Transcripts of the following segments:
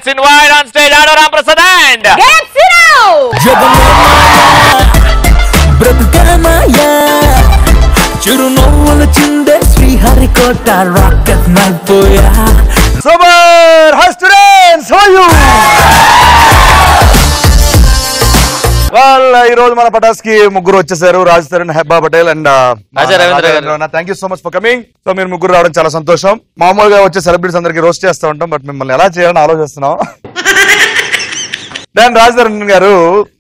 let's invite on stage Anu Ramprasad and Get Sino! Super! Hi students! How are you? Well, ఈ రోజు మన పటాస్కి ముగ్గురు వచ్చేసారు. Raj Tarun, Hebah Patel and thank you so much for coming. So మీరు ముగ్గురు రావడం చాలా సంతోషం. మామూలుగా వచ్చే సెలబ్రిటీస్ అందరికి రోస్ట్ చేస్తూ ఉంటాం, బట్ మిమ్మల్ని ఎలా చేయాలని ఆలోచిస్తున్నాం. దాని రాజ్ తరుణ్ గారు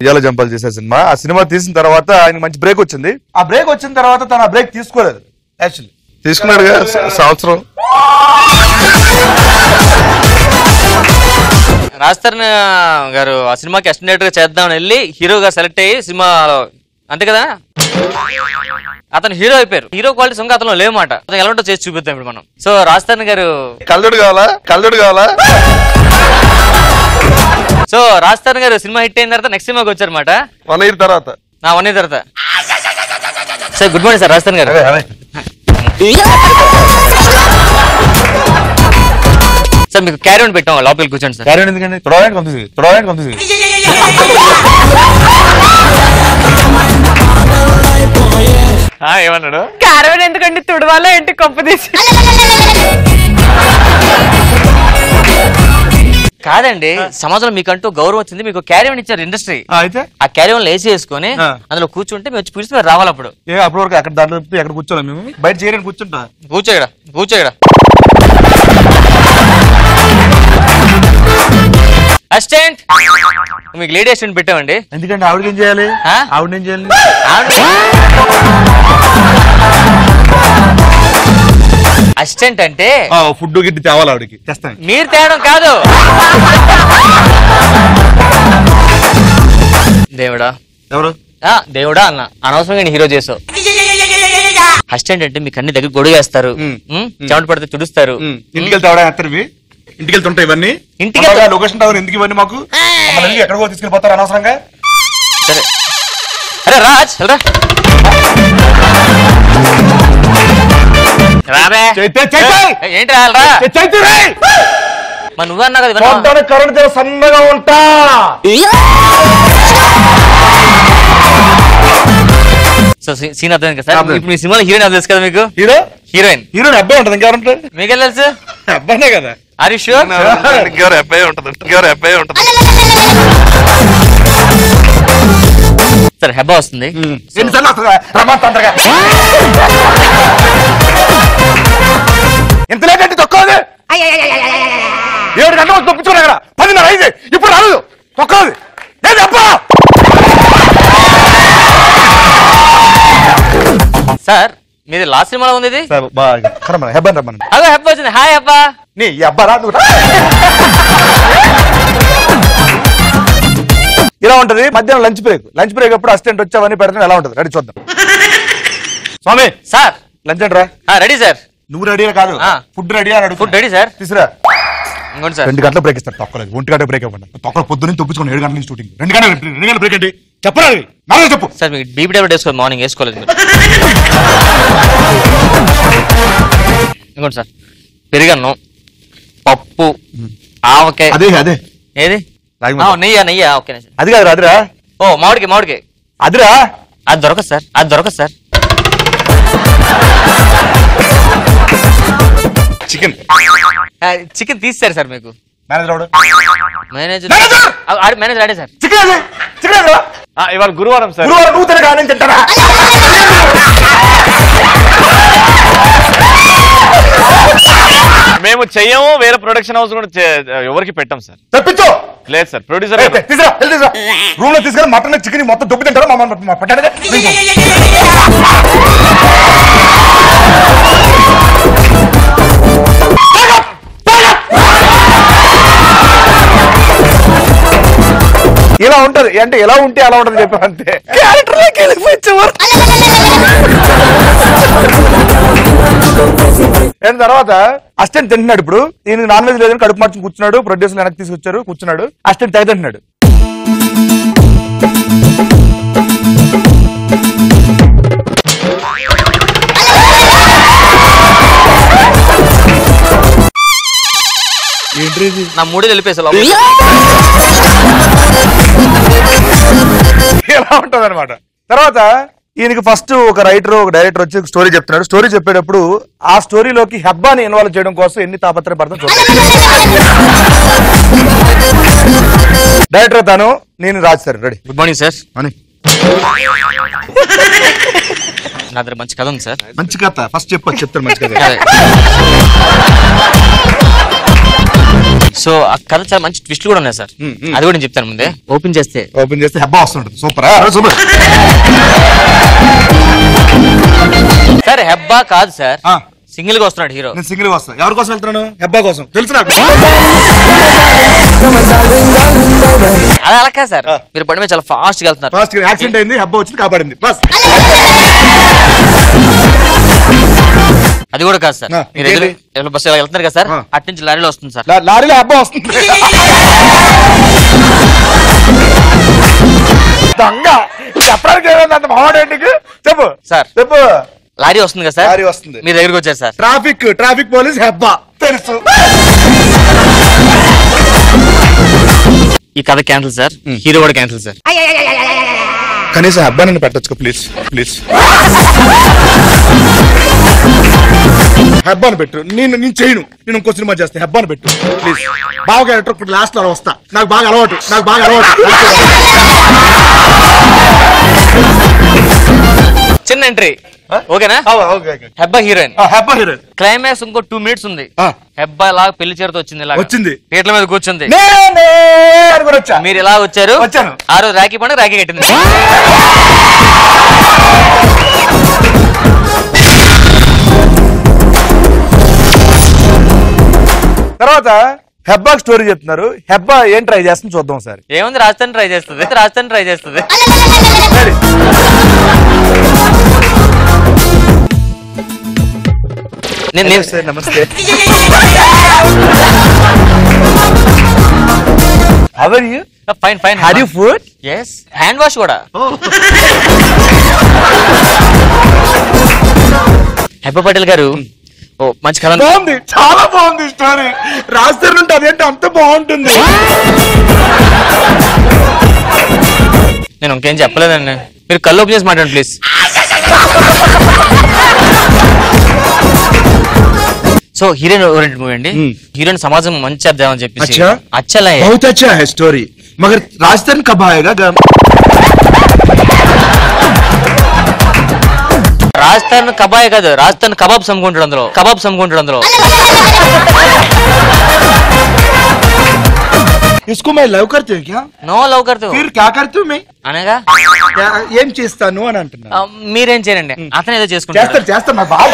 ఇయాలో జంపాలు చేసే సినిమా, ఆ సినిమా తీసిన తర్వాత ఆయన మంచి బ్రేక్ వచ్చింది. ఆ బ్రేక్ వచ్చిన తర్వాత తను ఆ బ్రేక్ తీసుకోలేదు. యాక్చువల్లీ తీసుకున్నాడు సంవత్సరం. రాజ్ తరుణ్ గారు ఆ సినిమాకి అసిస్టెంట్ గా చేద్దామని వెళ్ళి హీరోగా సెలెక్ట్ అయ్యి సినిమాలో అంతే కదా అతను హీరో అయిపోయారు. హీరో క్వాలిటీ సొంగ అతను లేమాట. అతను ఎలా ఉంటో చేసి చూపిద్దాం ఇప్పుడు మనం. సో రాజ్ తరుణ్ గారు కళ్ళుడు కావాలా. సో రాజ్ తరుణ్ గారు సినిమా హిట్ అయిన తర్వాత నెక్స్ట్ సినిమాకి వచ్చారన్నమాట. 1 year తర్వాత. 1 year తర్వాత. Sir good morning sir Raj Tarun గారు. సార్ మీకు క్యారీ ఆన్ పెట్టాం, లోపలికి కూర్చోండి సార్. క్యారీ ఆన్ ఎందుకండి? తొడవడానికి ఏమన్నాడు? క్యారవన్ ఎందుకండి తుడవాలో ఏంటి కొంప తీసి? కాదండి, సమాజంలో మీకంటూ గౌరవం వచ్చింది, మీకు క్యారీవన్ ఇచ్చారు ఇండస్ట్రీ. అయితే ఆ క్యారీవన్ లేసి వేసుకొని అందులో కూర్చుంటే మేము వచ్చి పిలిచి రావాలి. అప్పుడు అప్పటి వరకు అక్కడ దాంట్లో ఎక్కడ కూర్చోలేము, మేము బయట చేయడానికి కూర్చుంటా. కూర్చోగడ అసిస్టెంట్, మీకు లేడీ అసిస్టెంట్ పెట్టామండి. ఎందుకంటే ఆవిడకి ఏం చేయాలి? ఆవిడ ఏం చేయాలి? అసిస్టెంట్ అంటే ఫుడ్ గిట్టి తేవాలి, ఆవిడకి తెస్తాను. మీరు తేడం కాదు. దేవుడా ఎవరు? దేవుడా అన్న అనవసరంగా నేను హీరో చేసావు. అసిస్టెంట్ అంటే మీకు అన్ని దగ్గర గొడుగేస్తారు, చెమట పడితే తుడుస్తారు. ఇంటికి వెళ్తే ఆవిడ ఎత్తరివి, ఇంటికి వెళ్తుంటాయి ఇవన్నీ. ఇంటికి లొకేషన్ టవర్ ఎందుకు ఇవన్నీ మాకు? ఎక్కడికో తీసుకెళ్ళిపోతారు అనవసరంగా. సరే అరే రాజ్ ఏంటి మరి నువ్వే అన్నా కదా కరెంట్ సన్నగా ఉంటా. సో సీన్ అర్థం కదా సార్. ఇప్పుడు మీ సినిమాలో హీరోయిన్ అది తెలుసు కదా మీకు? హీరోయిన్ అబ్బాయి ఉంటుంది. ఇంకెవరుంటారు? మీకెళ్ళి తెలుసు? అబ్బాయినే కదా. Are you sure? అబ్బాయి ఉంటుంది. సరే హెబ్బా వస్తుంది. ఎంత లేదంటే తొక్కది 7 గంటలు తొప్పించుకున్నా కదా. 10:30 అయింది, ఇప్పుడు రాదు. తొక్కది సార్. మీది లాస్ట్ సినిమాలో ఉంది ఇది. అదే హెబ్బా వచ్చింది. హాయ్ హెబ్బా. నీ అబ్బా రాదు. ఇలా ఉంటది మధ్యాహ్నం లంచ్ బ్రేక్ అప్పుడు అసిస్టెంట్ వచ్చావని పెడతాను. ఎలా ఉంటది? రెడీ చూద్దాం. స్వామి సార్ లంచ్ అండి రా. Ready sir. నువ్వు రెడీ కాదు, ఫుడ్ రెడీ అని. Food ready sir. తీసురా. ఇంకోటి సార్ 2 గంటల బ్రేక్ ఇస్తారు. తొక్కలేదు 1 గంట బ్రేక్ ఇవ్వండి. తొక్కలు పొద్దున్న తొప్పించుకోండి. 7 గంటల నుంచి షూటింగ్. 2 గంటల బ్రేక్ ఏంటి చెప్పరాదు? నాలుగు చెప్పు సార్. మీకు బీపీ టాబ్లెట్ వేసుకోవాలి, మార్నింగ్ వేసుకోలేదు. ఇంకోటి సార్ పెరుగన్నం, పప్పు, ఆవకాయ. అదే ఏది? నెయ్యా? Okay sir. అది కాదు అదిరా. ఓ మామిడికాయ. అదిరా. అది దొరకదు సార్. చికెన్ తీస్తారు సార్. మీకు మేనేజర్ అడే సార్. ఇవాళ గురువారం సార్. నువ్వు తింటారా? మేము చెయ్యము, వేరే ప్రొడక్షన్ హౌస్ కూడా ఎవరికి పెట్టాం సార్. తెప్పించు. లేదు సార్, ప్రొడ్యూసర్ రూమ్ లో తీసుకెళ్ళి మటన్ చికెన్ మొత్తం దొబ్బి తింటారు. పట్టాడు ఇలా ఉంటది. అంటే ఎలా ఉంటే అలా ఉంటది చెప్పారు అంతే. తర్వాత అసిస్టెంట్ తింటున్నాడు. ఇప్పుడు ఈయన నాన్ వెజ్ లేదని కడుపు మార్చి కూర్చున్నాడు. ప్రొడ్యూసర్ వెనక్కి తీసుకొచ్చారు, కూర్చున్నాడు. అసిస్టెంట్ తెగ తింటున్నాడు. నా మూడే వెళ్ళిపోయేసా ఎలా ఉంటది అనమాట. తర్వాత ఈయనకి ఫస్ట్ ఒక రైటర్ ఒక డైరెక్టర్ వచ్చి స్టోరీ చెప్తున్నాడు. స్టోరీ చెప్పేటప్పుడు ఆ స్టోరీలోకి హెబ్బాని ఇన్వాల్వ్ చేయడం కోసం ఎన్ని తాపత్రయపడతాం చూడండి. డైరెక్టర్ తాను, నేను Raj sir. Ready? Good morning sir. అని నా దగ్గర మంచి కథ ఉంది సార్. మంచి కథ ఫస్ట్ చెప్తాను. మంచి కథ. సో ఆ కథ చాలా మంచి ట్విస్ట్ కూడా ఉన్నాయి సార్. అది కూడా నేను చెప్తాను ముందే. ఓపెన్ చేస్తే హెబ్బా వస్తుంటది. Super super. సార్ హెబ్బా కాదు సార్, సింగిల్ గా వస్తున్నాడు హీరో. నేను సింగిల్ గా వస్తాను. ఎవరి కోసం వెళ్తున్నాను? హెబ్బా కోసం. తెలుసు నాకు. అది అలా కాదు సార్, మీరు బండి మీద చాలా ఫాస్ట్ గా వెళ్తున్నారు. ఫాస్ట్ యాక్సిడెంట్ అయింది, హెబ్బా వచ్చింది, కాపాడింది. బస్. అది కూడా కాదు సార్, మీరు బస్సు ఇలా వెళ్తున్నారు కదా సార్, అటు నుంచి లారీలో వస్తుంది సార్. లారీలో హెబ్బా వస్తుంది. దొంగ చెప్పడానికి ఏమైంది మావాడేంటి? చెప్పు సార్. చెప్పు. లారీ వస్తుంది కదా సార్, లారీ వస్తుంది, మీ దగ్గరికి వచ్చారు సార్. ట్రాఫిక్ పోలీస్ హెబ్బా తెలుసు. ఈ కథ క్యాన్సిల్ సార్, హీరో కూడా క్యాన్సిల్ సార్. కనీసం హెబ్బా నన్ను పెట్టొచ్చు ప్లీజ్ ప్లీజ్. హెబ్బాను పెట్టు. నేను చేయను. నేను ఇంకో సినిమా చేస్తా. హెబ్బాను పెట్టు ప్లీజ్. బాగా క్యారెక్టర్ లాస్ట్ లో వస్తా. నాకు బాగా అలవాటు. చిన్న ఎంట్రీ ఓకేనా? హెబ్బా హీరోయిన్. క్లైమాక్స్ ఇంకో 2 minutes ఉంది. హెబ్బా ఇలా పెళ్లి చీరతో వచ్చింది, పీటల మీద కూర్చుంది, మీరు ఇలా వచ్చారు. ఆ రోజు రాఖీ పండుగ రాఖీ కట్టింది. తర్వాత హెబ్బా స్టోరీ చెప్తున్నారు. హెబ్బా ఏం ట్రై చేస్తుంది చూద్దాం సార్. ఏముంది, రాజస్థాన్ ట్రై చేస్తుంది. నమస్తే. How are you? Fine. Had you food? Yes. Hand wash కూడా. హెబ్బా పటేల్ గారు మంచి కథ. బాగుంది, చాలా బాగుంది స్టోరీ. రాజధాని ఉంటే అదేంటి అంత బాగుంటుంది. నేను ఇంకేం చెప్పలేదండి, మీరు కళ్ళు ఓపెన్ చేసి మాట్లాడండి please. So heroine oriented movie అండి. హీరోయిన్ సమాజం మంచి అర్థమని చెప్పేసి. बहुत अच्छा है स्टोरी, मगर राजस्थान कब आएगा? రాజస్థాన్ కబాయ్ కాదు, రాజస్థాన్ కబాబ్స్ అమ్ముకుంటాడు అందులో. इसको मैं लव करती हूँ क्या? నో లవ్ करते हो. फिर क्या करती हूँ मैं? అనగా ఏం చేస్తాను అని అంటున్నా. మీరేం చేయండి, అతను ఏదో చేసుకుంటారు. చేస్తా मैं बात.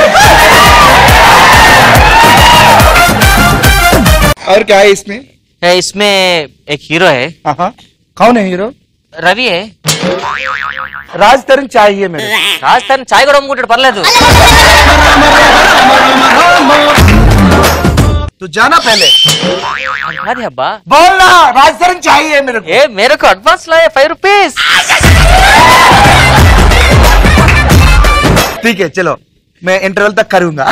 और क्या है इसमें? इसमें एक हीरो है. कौन है हीरो? రవి है. राजस्थान चाहिए मेरे. రాజస్థాన్ చాయ్ కూడా అమ్ముకుంటాడు, పర్లేదు. तू जाना पहले. అది అబ్బా बोलना राजस्थान चाहिए मेरे को. मेरे को एडवांस लाए 5 rupees. ठीक है चलो, मैं इंटरवल तक करूंगा.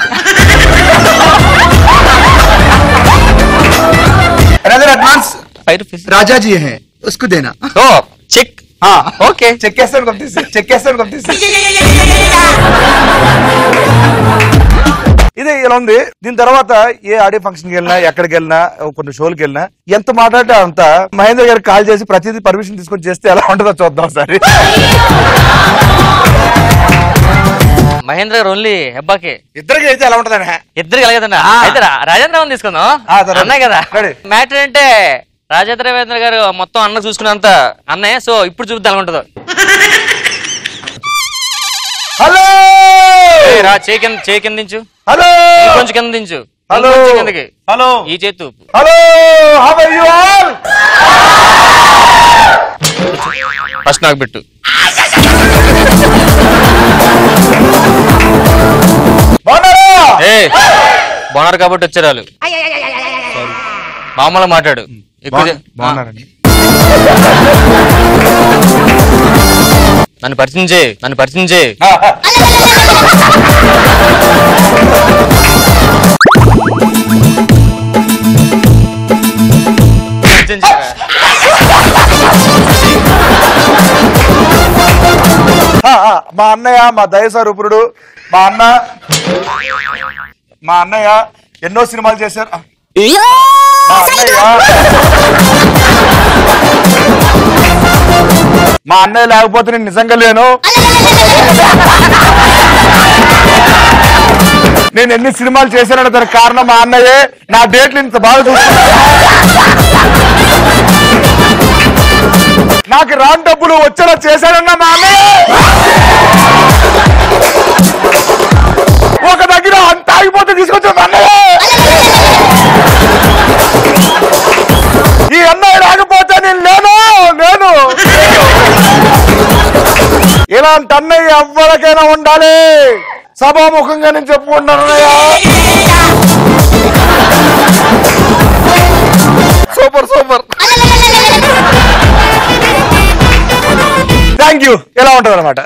Another advance 5 rupees. राजा जी हैं, उसको देना. ఓ చెక్. ఓకే, చెక్ చేస్తాను పంపిస్తే. ఇదే ఇలా ఉంది. దీని తర్వాత ఏ ఆడియో ఫంక్షన్ కి వెళ్ళినా, ఎక్కడికి వెళ్ళినా, కొన్ని షోలకి వెళ్ళినా ఎంత మాట్లాడితే అంత మహేంద్ర గారికి కాల్ చేసి ప్రతిదీ పర్మిషన్ తీసుకొని చేస్తే ఎలా ఉంటుందో చూద్దాం సార్. మహేంద్ర గారు ఓన్లీ హెబ్బాకి. ఇద్దరికి అయితే ఎలా ఉంటదని. ఇద్దరికి ఎలాగదన్నా. అయితే రాజేంద్ర తీసుకుందాం అన్నాయి కదా. మ్యాటర్ అంటే రాజేంద్ర రవీంద్ర గారు మొత్తం అన్న చూసుకున్నంత అన్నయ్య. సో ఇప్పుడు చూద్దాం ఎలా ఉంటుందో. హలో రా, చేయి కింద దించు. హలో, కొంచెం కింద దించు. హలో కిందకి. హలో, ఈ చేతు. Hello, how are you all? First నాకు పెట్టు. బాగున్నారు కాబట్టి వచ్చారు వాళ్ళు. మామూలుగా మాట్లాడు. నన్ను పరిచయం చేయి. మా అన్నయ్య మా దయస్వరూపుడు మా అన్నయ్య ఎన్నో సినిమాలు చేశారు. మా అన్నయ్య లేకపోతే నేను నిజంగా లేను. నేను ఎన్ని సినిమాలు చేశానంటే దానికి కారణం మా అన్నయ్యే. నా డేట్లు ఇంత బాగా చూసుకున్నాను. నాకు రాని డబ్బులు వచ్చేలా చేశానన్న మా అన్నయ్య. ఒక దగ్గర అంత ఆగిపోతే తీసుకొచ్చాను అన్నయ్య. ఈ అన్నయ్య రాకపోతే నేను లేను. ఇలాంటి అన్నయ్య ఎవరికైనా ఉండాలి. సభాముఖంగా నేను చెప్పుకుంటాను అన్నయ్య. Super thank you. ఎలా ఉంటుంది అనమాట.